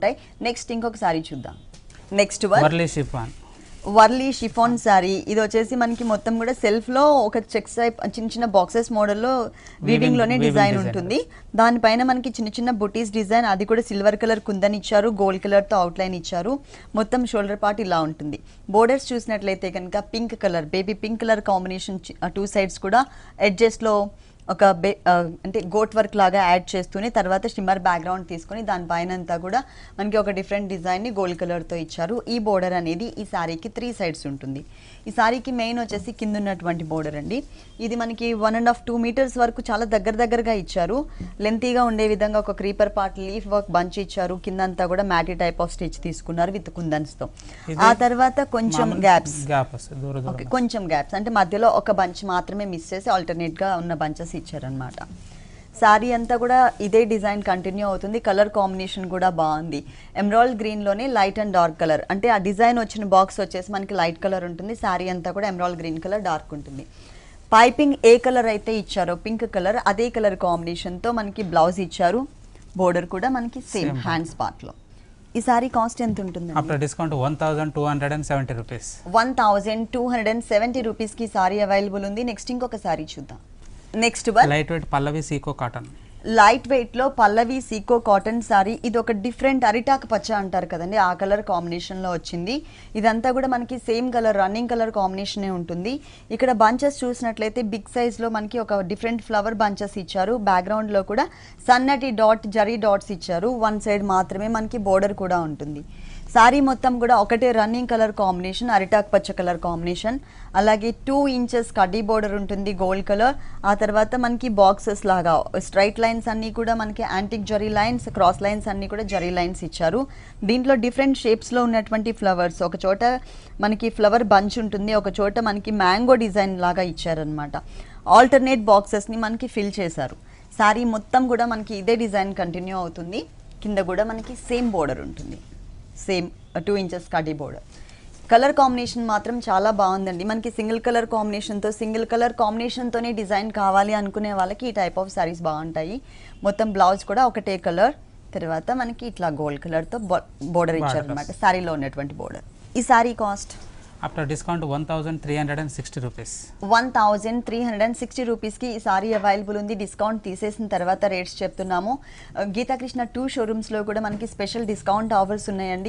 బాగుంటాయి. నెక్స్ట్ ఇంకొక సారీ చూద్దాం. Next Warli chiffon sari. ఇది వచ్చేసి మనకి మొత్తం కూడా సెల్ఫ్ లో ఒక చెక్స్ టైప్ చిన్న చిన్న బాక్సెస్ మోడల్లో వీవింగ్ లోనే డిజైన్ ఉంటుంది. దానిపైన మనకి చిన్న చిన్న బుటీస్ డిజైన్, అది కూడా సిల్వర్ కలర్ కుందన్ ఇచ్చారు, గోల్డ్ కలర్ తో అవుట్ లైన్ ఇచ్చారు. మొత్తం షోల్డర్ పార్ట్ ఇలా ఉంటుంది. బోర్డర్స్ చూసినట్లయితే కనుక pink colour, baby pink colour combination, 2 sides కూడా ఎడ్జెస్ లో ఒక అంటే గోట్ వర్క్ లాగా యాడ్ చేస్తూనే తర్వాత షిమ్మర్ బ్యాక్గ్రౌండ్ తీసుకుని దానిపైన అంతా కూడా మనకి ఒక డిఫరెంట్ డిజైన్ని గోల్డ్ కలర్తో ఇచ్చారు. ఈ బోర్డర్ అనేది ఈ శారీకి 3 సైడ్స్ ఉంటుంది. ఈ శారీకి మెయిన్ వచ్చేసి కింద ఉన్నటువంటి బోర్డర్ అండి. ఇది మనకి 1.5-2 మీటర్స్ వరకు చాలా దగ్గరగా ఇచ్చారు. లెంతీగా ఉండే విధంగా ఒక creeper part leaf work bunch ఇచ్చారు. కిందంతా కూడా మ్యాటీ టైప్ ఆఫ్ స్టిచ్ తీసుకున్నారు విత్ కుందన్స్ తో. ఆ తర్వాత కొంచెం గ్యాప్స్ కొంచెం గ్యాప్స్ అంటే మధ్యలో ఒక బంచ్ మాత్రమే మిస్ చేసి ఆల్టర్నేట్ గా ఉన్న బంచెస్ ఇచ్చారనమాట. శారీ అంతా కూడా ఇదే డిజైన్ కంటిన్యూ అవుతుంది. కలర్ కాంబినేషన్ కూడా బాగుంది. ఎమరాల్డ్ గ్రీన్ లోనే లైట్ అండ్ డార్క్ కలర్, అంటే ఆ డిజైన్ వచ్చిన బాక్స్ వచ్చేసి మనకి లైట్ కలర్ ఉంటుంది. శారీ అంతా కూడా ఎమరాల్డ్ గ్రీన్ కలర్ డార్క్ ఉంటుంది. పైపింగ్ ఏ కలర్ అయితే ఇచ్చారో పింక్ కలర్, అదే కలర్ కాంబినేషన్ తో మనకి బ్లౌజ్ ఇచ్చారు. బోర్డర్ కూడా మనకి సేమ్ హ్యాండ్స్ పార్ట్ లో. ఈ సారీ కాస్ట్ ఎంత ఉంటుంది? After discount 1270 rupees. 1270 రూపీస్ కి సారీ అవైలబుల్ ఉంది. నెక్స్ట్ ఇంకొక సారీ చూద్దాం. నెక్స్ట్ లైట్ వెయిట్ పల్లవి సీకో కాటన్. లైట్ వెయిట్ లో పల్లవి సీకో కాటన్ సారీ. ఇది ఒక డిఫరెంట్ అరిటాక్ పచ్చ అంటారు కదండి, ఆ కలర్ కాంబినేషన్ లో వచ్చింది. ఇదంతా కూడా మనకి same colour, running colour combination ఉంటుంది. ఇక్కడ బంచెస్ చూసినట్లయితే బిగ్ సైజ్ లో మనకి ఒక డిఫరెంట్ ఫ్లవర్ బంచెస్ ఇచ్చారు. బ్యాక్గ్రౌండ్ లో కూడా సన్నటి జరీ డాట్స్ ఇచ్చారు. 1 సైడ్ మాత్రమే మనకి బోర్డర్ కూడా ఉంటుంది. సారీ మొత్తం కూడా ఒకటే రన్నింగ్ కలర్ కాంబినేషన్, అరిటాక్ పచ్చ కలర్ కాంబినేషన్. అలాగే 2 ఇంచెస్ కడ్డీ బోర్డర్ ఉంటుంది గోల్డ్ కలర్. ఆ తర్వాత మనకి బాక్సెస్ లాగా స్ట్రైట్ లైన్స్ అన్ని కూడా మనకి antique zari lines, cross lines అన్ని కూడా జరీ లైన్స్ ఇచ్చారు. దీంట్లో డిఫరెంట్ షేప్స్ లో ఉన్నటువంటి ఫ్లవర్స్, ఒక చోట మనకి ఫ్లవర్ బంచ్ ఉంటుంది, ఒక చోట మనకి మ్యాంగో డిజైన్ లాగా ఇచ్చారనమాట. ఆల్టర్నేట్ బాక్సెస్ ని మనకి ఫిల్ చేశారు. సారీ మొత్తం కూడా మనకి ఇదే డిజైన్ కంటిన్యూ అవుతుంది. కింద కూడా మనకి సేమ్ బోర్డర్ ఉంటుంది, సేమ్ 2 ఇంచెస్ కడ్డీ బోర్డర్. కలర్ కాంబినేషన్ మాత్రం చాలా బాగుందండి. మనకి సింగిల్ కలర్ కాంబినేషన్తోనే డిజైన్ కావాలి అనుకునే వాళ్ళకి ఈ టైప్ ఆఫ్ సారీస్ బాగుంటాయి. మొత్తం బ్లౌజ్ కూడా ఒకటే కలర్, తర్వాత మనకి ఇట్లా గోల్డ్ కలర్తో బోర్డర్ ఇచ్చారు అనమాట, శారీలో ఉన్నటువంటి బోర్డర్. ఈ sorry cost after discount 1360 rupees. 1360 రూపీస్కి ఈ సారీ అవైలబుల్ ఉంది. డిస్కౌంట్ తీసేసిన తర్వాత రేట్స్ చెప్తున్నాము. గీతాకృష్ణ 2 షోరూమ్స్లో కూడా మనకి స్పెషల్ డిస్కౌంట్ ఆఫర్స్ ఉన్నాయండి.